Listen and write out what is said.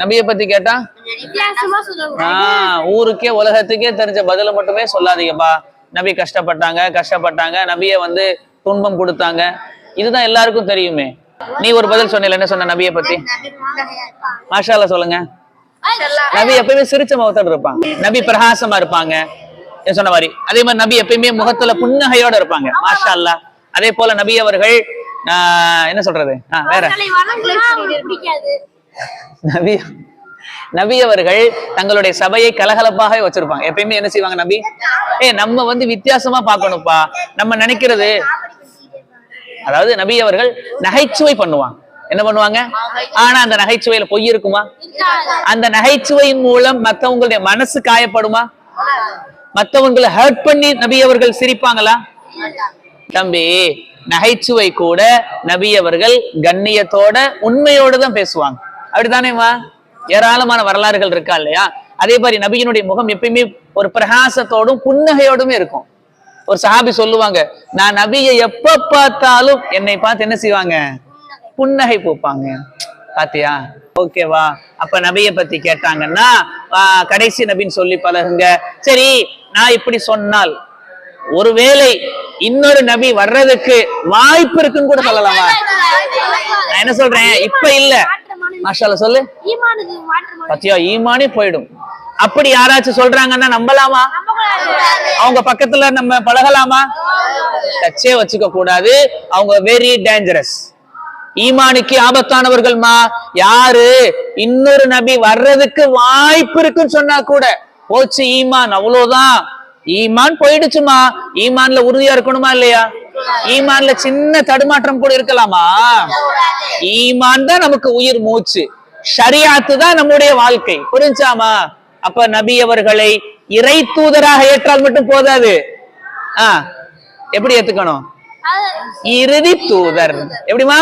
நபியை பத்தி கேட்டா ஊருக்கே உலகத்துக்கே தெரிஞ்ச பதில மட்டுமே சொல்லாதீங்கப்பா. நபி கஷ்டப்பட்டாங்க, நபியை வந்து துன்பம் கொடுத்தாங்க, இதுதான் எல்லாருக்கும் தெரியுமே. நீ ஒரு பதில் சொன்ன, என்ன சொன்ன நபியை பத்தி? மாஷா அல்லாஹ் சொல்லுங்க. நபி எப்பயுமே சிரிச்ச முகத்தோட இருப்பாங்க, நபி பிரகாசமா இருப்பாங்க சொன்ன மாதிரி. அதே மாதிரி நபி எப்பயுமே முகத்துல புன்னகையோட இருப்பாங்க, மாஷா அல்லாஹ். அதே போல நபி அவர்கள் என்ன சொல்றது, வேற நபி அவர்கள் தங்களுடைய சபையை கலகலப்பாக வச்சிருப்பாங்க. எப்பயுமே என்ன செய்வாங்க நபி, நம்ம வந்து வித்தியாசமா பார்க்கணும்ப்பா. நம்ம நினைக்கிறது, அதாவது நபி அவர்கள் நகைச்சுவை பண்ணுவாங்க. என்ன பண்ணுவாங்க? ஆனா அந்த நகைச்சுவையில பொய் இருக்குமா? அந்த நகைச்சுவையின் மூலம் மத்தவங்களுடைய மனசு காயப்படுமா? மத்தவங்களை ஹர்ட் பண்ணி நபி அவர்கள் சிரிப்பாங்களா? தம்பி, நகைச்சுவை கூட நபி அவர்கள் கண்ணியத்தோட உண்மையோடு தான் பேசுவாங்க. அப்படித்தானேமா? ஏராளமான வரலாறுகள் இருக்கா இல்லையா? அதே மாதிரி நபியினுடைய முகம் எப்பயுமே ஒரு பிரகாசத்தோடும் புன்னகையோடுமே இருக்கும். ஒரு சஹாபி சொல்லுவாங்க, நான் நபியை எப்ப பார்த்தாலும் என்னை பார்த்து என்ன செய்வாங்க, புன்னகை பூப்பாங்க. பாத்தியா? ஓகேவா? அப்ப நபியை பத்தி கேட்டாங்கன்னா கடைசி நபின்னு சொல்லி பழகுங்க. சரி, நான் இப்படி சொன்னால் ஒருவேளை இன்னொரு நபி வர்றதுக்கு வாய்ப்பு இருக்குன்னு கூட சொல்லலாமா? நான் என்ன சொல்றேன், இப்ப இல்ல, மாஷாஅல்லாஹ் சொல்லு. பத்தியா, ஈமானே போயிடும். அப்படி யாராச்சும் சொல்றாங்கன்னா நம்பலாமா? அவங்க பக்கத்துல நம்ம பழகலாமா? டச்சே வச்சுக்க கூடாது. அவங்க வெரி டேஞ்சரஸ், ஈமானுக்கு ஆபத்தானவர்கள்மா. யாரு இன்னொரு நபி வர்றதுக்கு வாய்ப்பு இருக்குன்னு சொன்னா கூட போச்சு ஈமான், அவ்வளவுதான். ஈமான் போயிடுச்சுமா. ஈமான்ல உறுதியா இருக்கணுமா இல்லையா? ஈமான்ல சின்ன தடுமாற்றம் கூட இருக்கலாமா? ஈமான் தான் நமக்கு உயிர் மூச்சு, ஷரியாத்து தான் நம்முடைய வாழ்க்கை. புரிஞ்சாமா? அப்ப நபி அவர்களை இறை தூதராக ஏற்றால் மட்டும் போதாது. எப்படி ஏத்துக்கணும்? இறுதி தூதர். எப்படிமா?